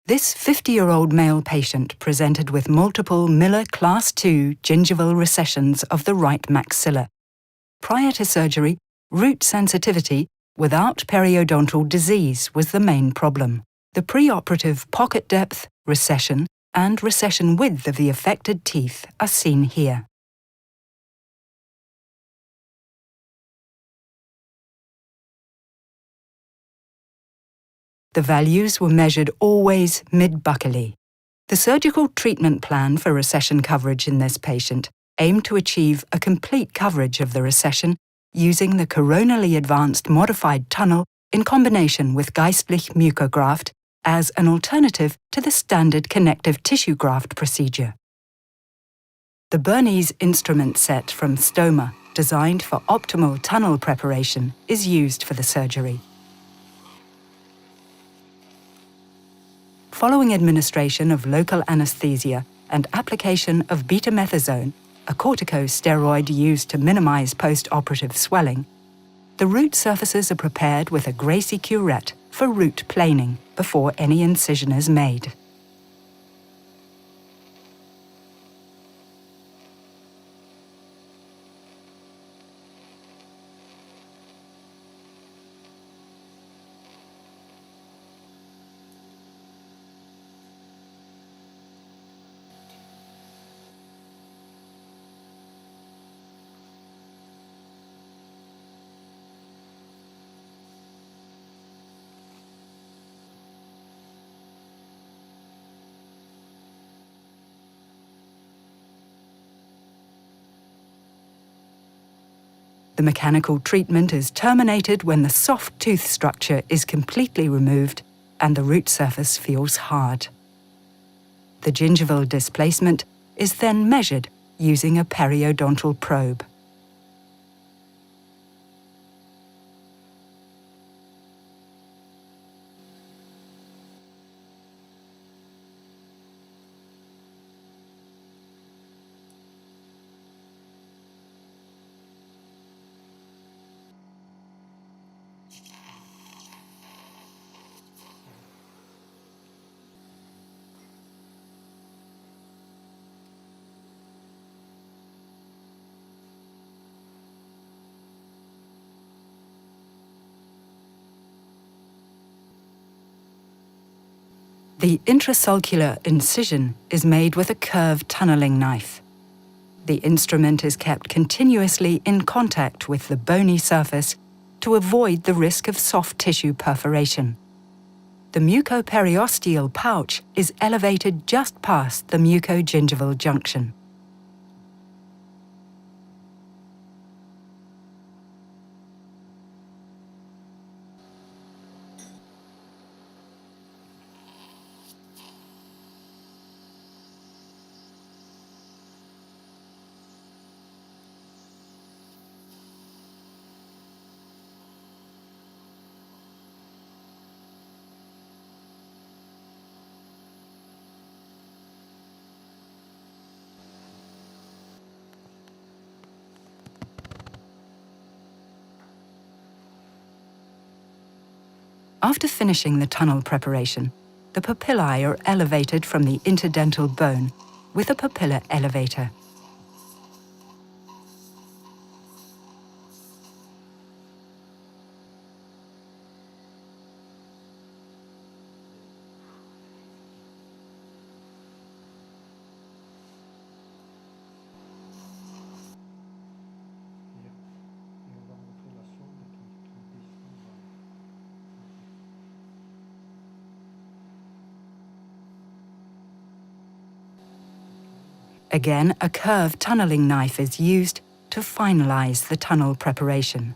This 50-year-old male patient presented with multiple Miller Class II gingival recessions of the right maxilla. Prior to surgery, root sensitivity without periodontal disease was the main problem. The preoperative pocket depth, recession, and recession width of the affected teeth are seen here. The values were measured always mid-buccally. The surgical treatment plan for recession coverage in this patient aimed to achieve a complete coverage of the recession using the coronally advanced modified tunnel in combination with Geistlich Mucograft as an alternative to the standard connective tissue graft procedure. The Bernese instrument set from Stoma, designed for optimal tunnel preparation, is used for the surgery. Following administration of local anesthesia and application of betamethasone, a corticosteroid used to minimize post-operative swelling, the root surfaces are prepared with a Gracie curette for root planing before any incision is made. The mechanical treatment is terminated when the soft tooth structure is completely removed and the root surface feels hard. The gingival displacement is then measured using a periodontal probe. The intrasulcular incision is made with a curved tunneling knife. The instrument is kept continuously in contact with the bony surface to avoid the risk of soft tissue perforation. The mucoperiosteal pouch is elevated just past the mucogingival junction. After finishing the tunnel preparation, the papillae are elevated from the interdental bone with a papilla elevator. Again, a curved tunneling knife is used to finalize the tunnel preparation.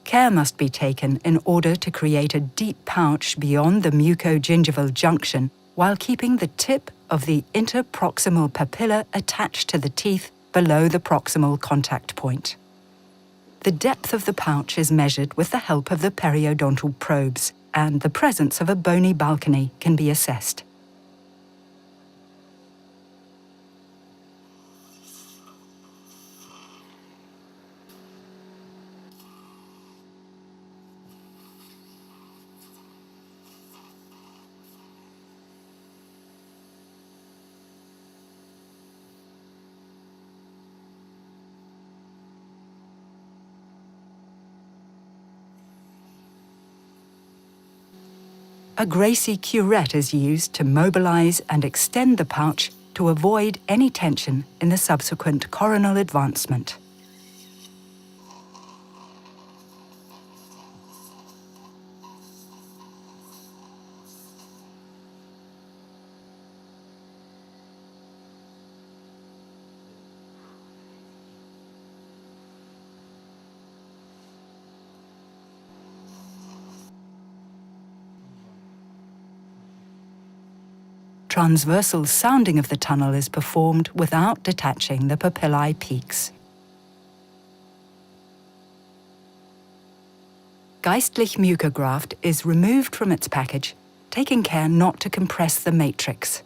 Care must be taken in order to create a deep pouch beyond the mucogingival junction while keeping the tip of the interproximal papilla attached to the teeth below the proximal contact point. The depth of the pouch is measured with the help of the periodontal probes, and the presence of a bony balcony can be assessed. a Gracie curette is used to mobilize and extend the pouch to avoid any tension in the subsequent coronal advancement. Transversal sounding of the tunnel is performed without detaching the papillae peaks. Geistlich Mucograft is removed from its package, taking care not to compress the matrix.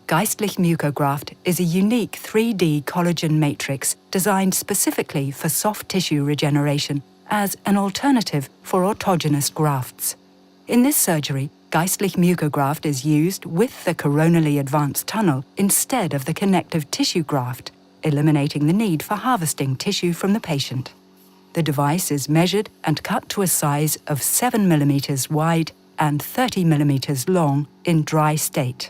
Geistlich Mucograft is a unique 3D collagen matrix designed specifically for soft tissue regeneration as an alternative for autogenous grafts. In this surgery, Geistlich Mucograft is used with the coronally advanced tunnel instead of the connective tissue graft, eliminating the need for harvesting tissue from the patient. The device is measured and cut to a size of 7 mm wide and 30 mm long in dry state.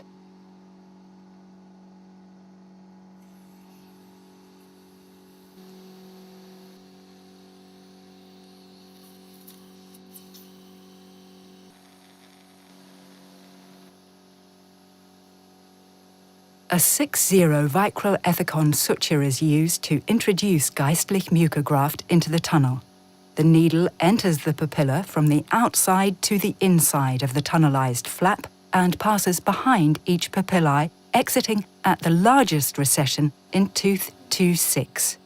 A 6-0 vicryl ethicon suture is used to introduce Geistlich Mucograft into the tunnel. The needle enters the papilla from the outside to the inside of the tunnelized flap and passes behind each papillae, exiting at the largest recession in tooth 2-6.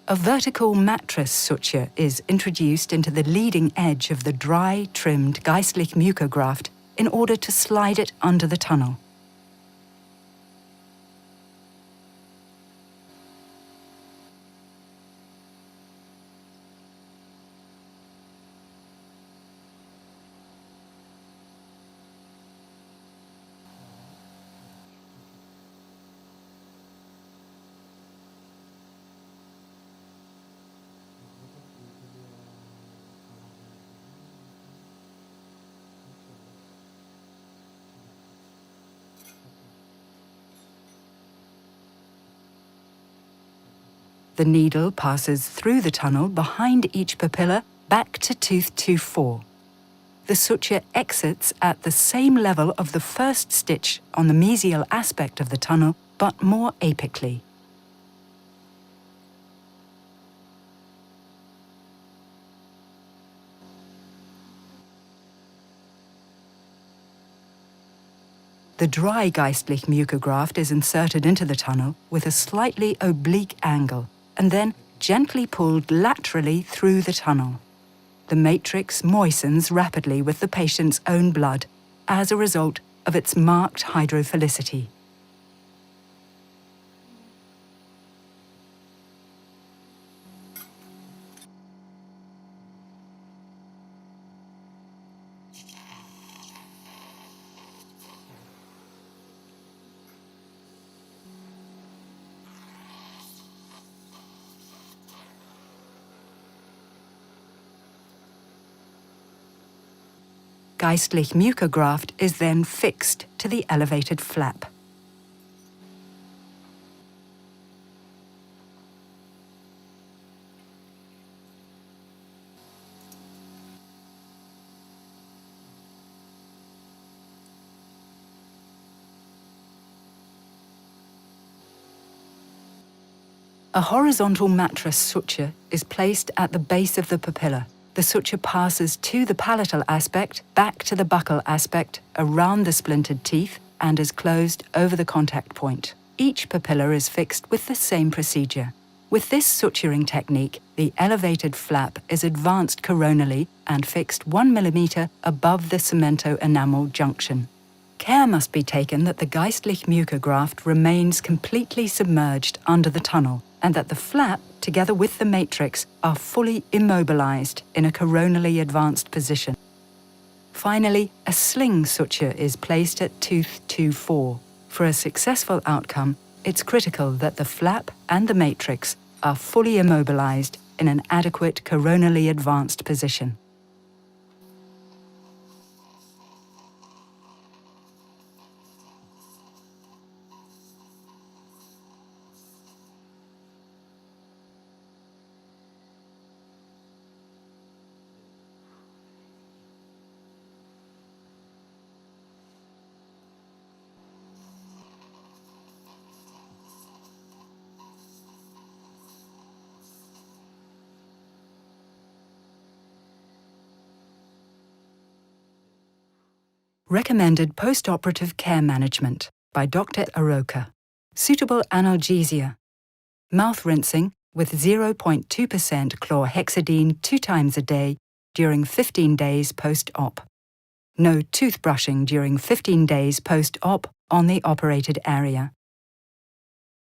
A vertical mattress suture is introduced into the leading edge of the dry, trimmed Geistlich Mucograft in order to slide it under the tunnel. The needle passes through the tunnel behind each papilla back to tooth 2-4. The suture exits at the same level of the first stitch on the mesial aspect of the tunnel, but more apically. The dry Geistlich Mucograft is inserted into the tunnel with a slightly oblique angle, and then gently pulled laterally through the tunnel. The matrix moistens rapidly with the patient's own blood as a result of its marked hydrophilicity. Geistlich Mucograft is then fixed to the elevated flap. A horizontal mattress suture is placed at the base of the papilla. The suture passes to the palatal aspect, back to the buccal aspect, around the splintered teeth, and is closed over the contact point. Each papilla is fixed with the same procedure. With this suturing technique, the elevated flap is advanced coronally and fixed 1 mm above the cemento-enamel junction. Care must be taken that the Geistlich Mucograft remains completely submerged under the tunnel, and that the flap, together with the matrix, are fully immobilized in a coronally advanced position. Finally, a sling suture is placed at tooth 2-4. For a successful outcome, it's critical that the flap and the matrix are fully immobilized in an adequate coronally advanced position. Recommended post-operative care management by Dr. Aroka. Suitable analgesia. Mouth rinsing with 0.2% chlorhexidine 2 times a day during 15 days post-op. No toothbrushing during 15 days post-op on the operated area.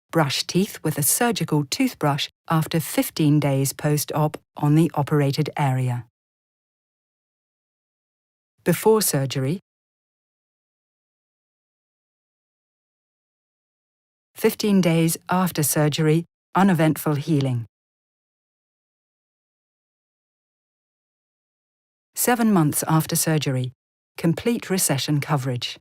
Brush teeth with a surgical toothbrush after 15 days post-op on the operated area. Before surgery, 15 days after surgery, uneventful healing. 7 months after surgery, complete recession coverage.